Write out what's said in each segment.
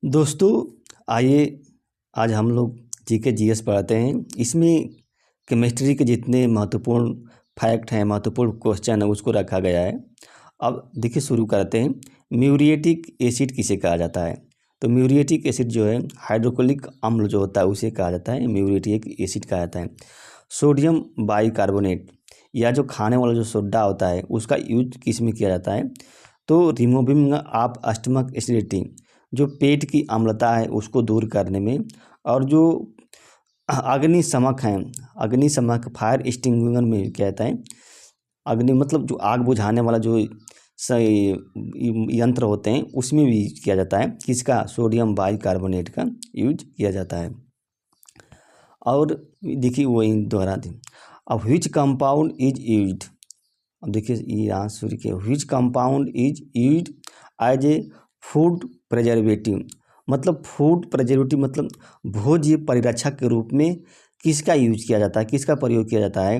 दोस्तों, आइए आज हम लोग जीके जीएस पढ़ते हैं। इसमें केमिस्ट्री के जितने महत्वपूर्ण फैक्ट हैं, महत्वपूर्ण क्वेश्चन है, उसको रखा गया है। अब देखिए शुरू करते हैं। म्यूरिएटिक एसिड किसे कहा जाता है? तो म्यूरिएटिक एसिड जो है हाइड्रोक्लोरिक अम्ल जो होता है उसे कहा जाता है, म्यूरिएटिक एसिड कहा जाता है। सोडियम बाइकार्बोनेट या जो खाने वाला जो सोडा होता है उसका यूज किस में किया जाता है? तो रिमूविंग ऑफ स्टमक एसिडिटी, जो पेट की अम्लता है उसको दूर करने में, और जो अग्निशमक हैं, अग्निशमक फायर एक्सटिंग्विशर में क्या कहता है, अग्नि मतलब जो आग बुझाने वाला जो यंत्र होते हैं उसमें भी यूज किया जाता है। किसका? सोडियम बाइकार्बोनेट का यूज किया जाता है। और देखिए वही दोहरा दें। अब व्हिच कंपाउंड इज यूज्ड, अब देखिए ये यहाँ शुरू किया, which compound is used as a food preservative, मतलब फूड प्रिजर्वेटिव मतलब भोज्य परिरक्षक के रूप में किसका यूज किया जाता है, किसका प्रयोग किया जाता है?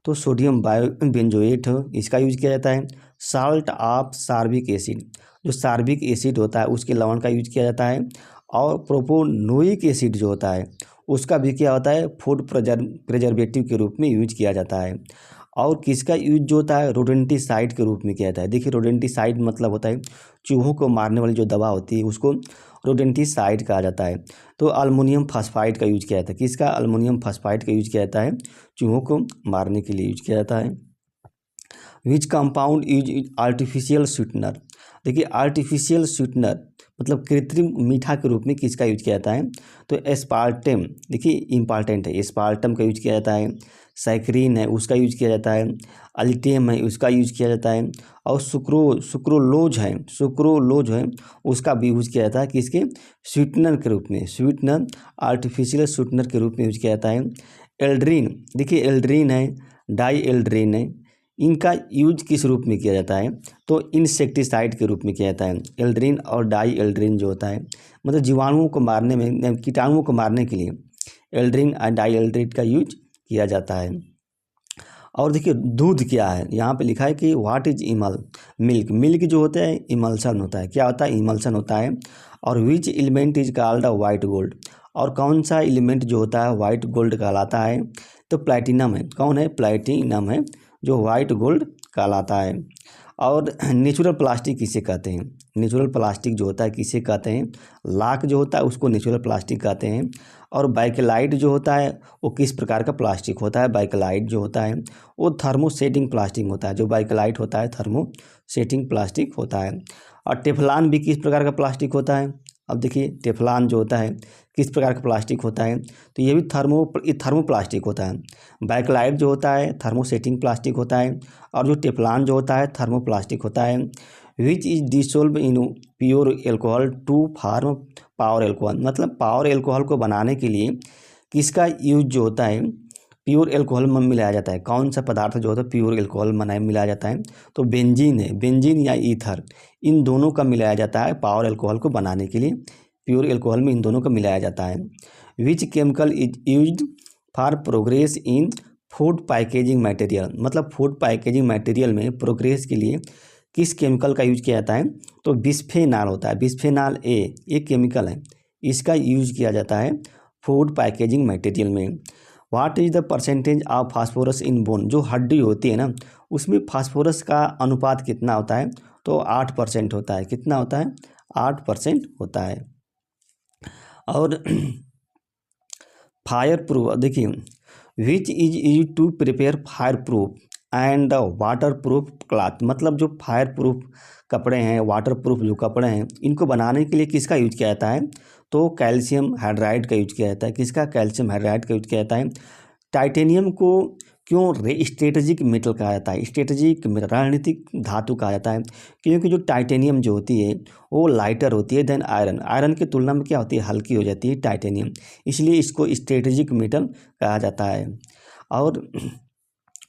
तो सोडियम बायोबेंजोएट इसका यूज किया जाता है। साल्ट ऑफ सार्बिक एसिड, जो सार्बिक एसिड होता है उसके लवण का यूज किया जाता है। और प्रोपोनोइक एसिड जो होता है उसका भी क्या होता है, फूड प्रिजर्वेटिव के रूप में यूज किया जाता है। और किसका यूज जो होता है, रोडेंटिसाइड के रूप में किया जाता है। देखिए रोडेंटिसाइड मतलब होता है चूहों को मारने वाली जो दवा होती है उसको रोडेंटिसाइड कहा जाता है। तो अल्मोनियम फास्फाइड का यूज किया जाता है। किसका? अल्मोनियम फास्फाइड का यूज किया जाता है, चूहों को मारने के लिए यूज किया जाता है। Which compound use artificial sweetener, देखिए आर्टिफिशियल स्वीटनर मतलब कृत्रिम मीठा के रूप में किसका यूज किया जाता है? तो एस्पार्टम, देखिए इम्पॉर्टेंट है, एस्पार्टम का यूज किया जाता है। सैकरीन है उसका यूज किया जाता है। अल्टेम है उसका यूज किया जाता है। और सुक्रोलोज है उसका भी यूज किया जाता है। किसके? स्वीटनर के रूप में, स्वीटनर आर्टिफिशियल स्वीटनर के रूप में यूज किया जाता है। एल्ड्रीन, देखिए एल्ड्रीन है, डाई एल्ड्रीन है, इनका यूज किस रूप में किया जाता है? तो इंसेक्टिसाइड के रूप में किया जाता है। एल्ड्रीन और डाई एल्ड्रीन जो होता है मतलब जीवाणुओं को मारने में, कीटाणुओं को मारने के लिए एल्ड्रीन और डाई एल्ड्रीन का यूज किया जाता है। और देखिए दूध क्या है, यहाँ पे लिखा है कि व्हाट इज इमल, मिल्क जो होता है इमल्सन होता है। क्या होता है? इमल्सन होता है। और which element is called a white gold, और कौन सा एलिमेंट जो होता है वाइट गोल्ड कहलाता है? तो प्लैटिनम है। कौन है? प्लैटिनम है जो वाइट गोल्ड कहलाता है। और नेचुरल प्लास्टिक किसे कहते हैं? नेचुरल प्लास्टिक जो होता है किसे कहते हैं? लाख जो होता है उसको नेचुरल प्लास्टिक कहते हैं। और बाइकेलाइट जो होता है वो किस प्रकार का प्लास्टिक होता है? बाइकेलाइट जो होता है वो थर्मोसेटिंग प्लास्टिक होता है। जो बाइकेलाइट होता है थर्मोसेटिंग प्लास्टिक होता है। और टेफ्लॉन भी किस प्रकार का प्लास्टिक होता है? अब देखिए टेफ्लॉन जो होता है किस प्रकार का प्लास्टिक होता है? तो ये भी थर्मोप्लास्टिक होता है। बाइकेलाइट जो होता है थर्मोसेटिंग प्लास्टिक होता है, और जो टेफ्लॉन जो होता है थर्मोप्लास्टिक होता है। Which is dissolve in pure alcohol to form power alcohol, मतलब पावर एल्कोहल को बनाने के लिए किसका यूज जो होता है प्योर एल्कोहल में मिलाया जाता है? कौन सा पदार्थ जो होता है प्योर एल्कोहल मिलाया जाता है? तो बेंजीन है, बेंजीन या ईथर, इन दोनों का मिलाया जाता है पावर एल्कोहल को बनाने के लिए। प्योर एल्कोहल में इन दोनों का मिलाया जाता है। Which chemical is used for progress in food packaging material, मतलब फूड पैकेजिंग मटेरियल में प्रोग्रेस के लिए किस केमिकल का यूज किया जाता है? तो बिस्फेनॉल होता है, बिस्फेनॉल ए एक केमिकल है, इसका यूज किया जाता है फूड पैकेजिंग मटेरियल में। What is the percentage of phosphorus in bone, जो हड्डी होती है ना उसमें फास्फोरस का अनुपात कितना होता है? तो 8% होता है। कितना होता है? 8% होता है। और फायर प्रूफ, देखिए which is use to prepare fire proof and water proof cloth, मतलब जो फायर प्रूफ कपड़े हैं, वाटर प्रूफ जो कपड़े हैं, इनको बनाने के लिए किसका यूज किया जाता है? तो कैल्शियम हाइड्राइड का यूज किया जाता है। किसका? कैल्शियम हाइड्राइड का यूज किया जाता है। टाइटेनियम को क्यों स्ट्रेटेजिक मेटल कहा जाता है? स्ट्रेटेजिक रणनीतिक धातु कहा जाता है क्योंकि जो टाइटेनियम जो होती है वो लाइटर होती है देन आयरन, आयरन की तुलना में क्या होती है? हल्की हो जाती है टाइटेनियम, इसलिए इसको स्ट्रेटेजिक मेटल कहा जाता है। और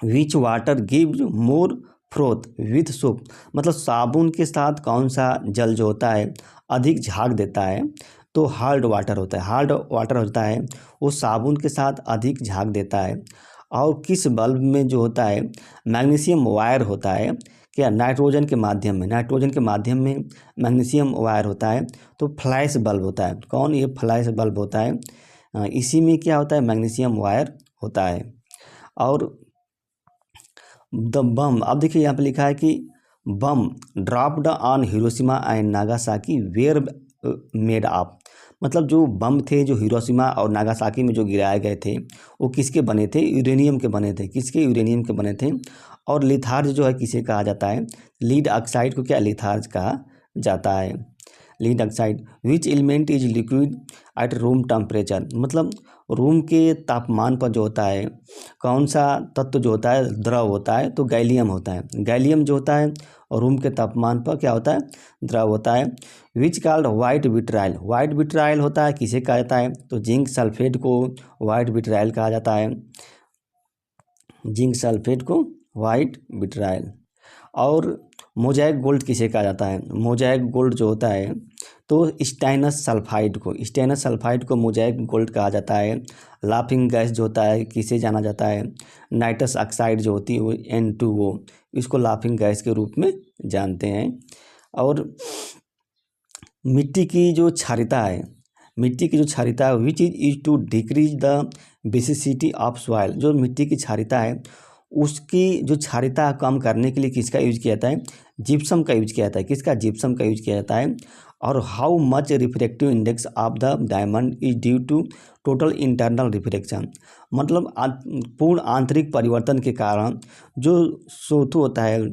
which water gives more froth with soap, मतलब साबुन के साथ कौन सा जल जो होता है अधिक झाग देता है? तो हार्ड वाटर होता है, हार्ड वाटर होता है वो साबुन के साथ अधिक झाग देता है। और किस बल्ब में जो होता है मैग्नीशियम वायर होता है क्या नाइट्रोजन के माध्यम में मैग्नीशियम वायर होता है, तो फ्लैश बल्ब होता है। कौन? ये फ्लैश बल्ब होता है, इसी में क्या होता है? मैग्नीशियम वायर होता है। और द बम, अब देखिए यहाँ पे लिखा है कि bomb dropped on Hiroshima and Nagasaki were made of, मतलब जो बम थे जो हिरोशिमा और नागासाकी में जो गिराए गए थे वो किसके बने थे? यूरेनियम के बने थे। किसके? यूरेनियम के बने थे। और लिथार्ज जो है किसे कहा जाता है? लीड ऑक्साइड को क्या लिथार्ज कहा जाता है? Lead oxide. Which element is liquid at room temperature, मतलब रूम के तापमान पर जो होता है कौन सा तत्व जो होता है द्रव होता है? तो गैलियम होता है। गैलियम जो होता है और रूम के तापमान पर क्या होता है? द्रव होता है। विच कॉल्ड वाइट विट्राइल, वाइट विट्राइल होता है किसे कहा जाता है? तो जिंक सल्फेट को वाइट विट्राइल कहा जाता है। जिंक सल्फेट को वाइट विट्राइल। और मोजाइक गोल्ड किसे कहा जाता है? मोजाइक गोल्ड जो होता है तो स्टेनस सल्फाइड को मोजाइक गोल्ड कहा जाता है। लाफिंग गैस जो होता है किसे जाना जाता है? नाइट्रस ऑक्साइड जो होती है वो N2O, इसको लाफिंग गैस के रूप में जानते हैं। और मिट्टी की जो क्षारीयता है which is to decrease the basicity of soil, जो मिट्टी की क्षारीयता है उसकी जो क्षारीयता कम करने के लिए किसका यूज किया जाता है? जिप्सम का यूज किया जाता है। किसका? जिप्सम का यूज किया जाता है। और how much refractive index of the diamond is due to total internal refraction, मतलब पूर्ण आंतरिक परिवर्तन के कारण जो सोथु होता है,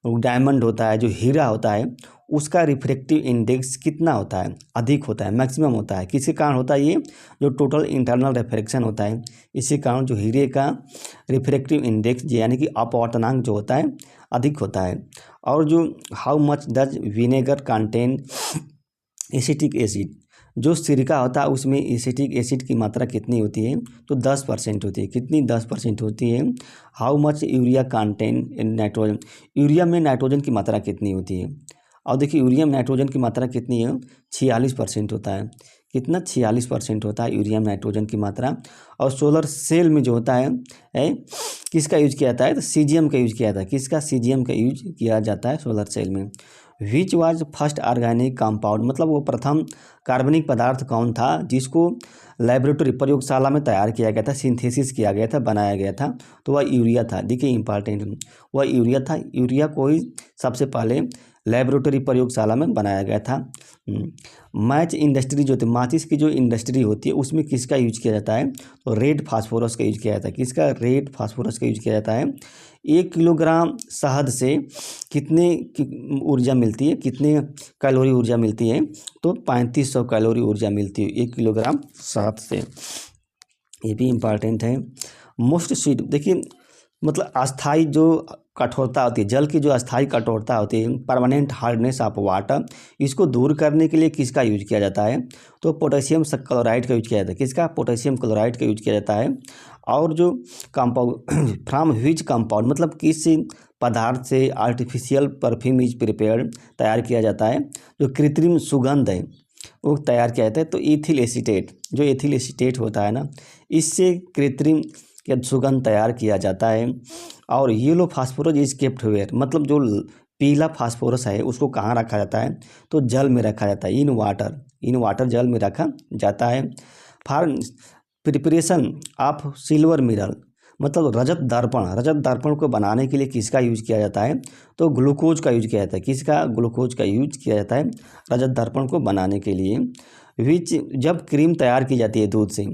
डायमंड होता है, जो हीरा होता है, उसका रिफ्रैक्टिव इंडेक्स कितना होता है? अधिक होता है, मैक्सिमम होता है। किसके कारण होता है? ये जो टोटल इंटरनल रिफ्रैक्शन होता है, इसी कारण जो हीरे का रिफ्रैक्टिव इंडेक्स यानी कि अपवर्तनांक जो होता है अधिक होता है। और जो how much does vinegar contain acetic acid, जो सिरका होता है उसमें एसिटिक एसिड की मात्रा कितनी होती है? तो 10% होती है। कितनी? 10% होती है। How much urea contain in nitrogen, urea में नाइट्रोजन की मात्रा कितनी होती है? और देखिए यूरिया में नाइट्रोजन की मात्रा कितनी है? 46% होता है। कितना? 46% होता है यूरिया में नाइट्रोजन की मात्रा। और सोलर सेल में जो होता है किसका यूज किया जाता है? तो सीजियम का यूज किया जाता है। किसका? सीजियम का यूज किया जाता है सोलर सेल में। Which was first organic compound, मतलब वो प्रथम कार्बनिक पदार्थ कौन था जिसको लैबोरेटरी प्रयोगशाला में तैयार किया गया था, सिंथेसिस किया गया था, बनाया गया था? तो वह यूरिया था। देखिए इंपॉर्टेंट, वह यूरिया था। यूरिया को ही सबसे पहले लैबोरेटरी प्रयोगशाला में बनाया गया था। मैच इंडस्ट्री जो थी, माचिस की जो इंडस्ट्री होती है उसमें किसका यूज किया जाता है? तो रेड फास्फोरस का यूज किया जाता है। किसका? रेड फास्फोरस का यूज किया जाता है। 1 किलोग्राम शहद से कितने ऊर्जा मिलती है? कितने कैलोरी ऊर्जा मिलती है? तो 3500 कैलोरी ऊर्जा मिलती है 1 किलोग्राम शहद से। ये भी इम्पॉर्टेंट है। मोस्ट स्वीट, देखिए मतलब अस्थाई जो कठोरता होती है, जल की जो अस्थाई कठोरता होती है, परमानेंट हार्डनेस ऑफ वाटर, इसको दूर करने के लिए किसका यूज किया जाता है? तो पोटेशियम क्लोराइड का यूज किया जाता है। किसका? पोटेशियम क्लोराइड का यूज किया जाता है। और जो कंपाउंड फ्रॉम व्हिच कंपाउंड, मतलब किस पदार्थ से आर्टिफिशियल परफ्यूम इज प्रिपेयर्ड, तैयार किया जाता है, जो कृत्रिम सुगंध है वो तैयार किया जाता है? तो एथिल एसीटेट, जो एथिल एसीटेट होता है ना, इससे कृत्रिम सुगंध तैयार किया जाता है। और yellow phosphorus is kept where, मतलब जो पीला फास्फोरस है उसको कहाँ रखा जाता है? तो जल में रखा जाता है। इन वाटर जल में रखा जाता है। For preparation of silver mirror, मतलब रजत दर्पण को बनाने के लिए किसका यूज किया जाता है? तो ग्लूकोज का यूज किया जाता है। किसका? ग्लूकोज का यूज किया जाता है रजत दर्पण को बनाने के लिए। विच, जब क्रीम तैयार की जाती है दूध से,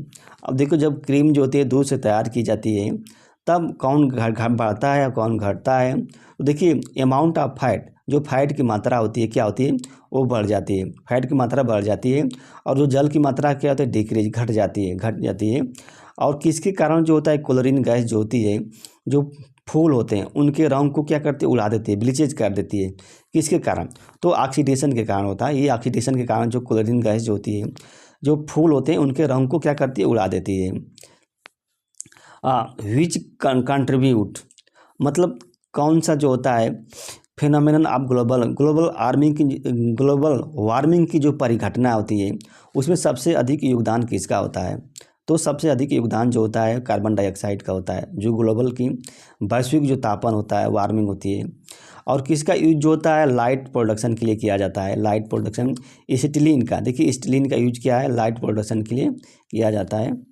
अब देखो जब क्रीम जो होती है दूध से तैयार की जाती है तब कौन बढ़ता है और कौन घटता है? तो देखिए अमाउंट ऑफ फैट, जो फैट की मात्रा होती है क्या होती है? वो बढ़ जाती है। फैट की मात्रा बढ़ जाती है। और जो जल की मात्रा क्या होती है? डिक्रीज, घट जाती है। और किसके कारण जो होता है? क्लोरीन गैस जो होती है, जो फूल होते हैं उनके रंग को क्या करती है? उड़ा देती है, ब्लीचेज कर देती है। किसके कारण? तो ऑक्सीडेशन के कारण होता है। ये ऑक्सीडेशन के कारण जो क्लोरीन गैस जो होती है, जो फूल होते हैं उनके रंग को क्या करती है? उड़ा देती है। विच कंट्रीब्यूट, मतलब कौन सा जो होता है फिनोमेनन ऑफ ग्लोबल वार्मिंग की जो परिघटना होती है उसमें सबसे अधिक योगदान किसका होता है? तो सबसे अधिक योगदान जो होता है कार्बन डाइऑक्साइड का होता है, जो ग्लोबल की वैश्विक जो तापमान होता है, वार्मिंग होती है। और किसका यूज जो होता है लाइट प्रोडक्शन के लिए किया जाता है, लाइट प्रोडक्शन एसिटिलीन का। देखिए एसिटिलीन का यूज क्या है, लाइट प्रोडक्शन के लिए किया जाता है।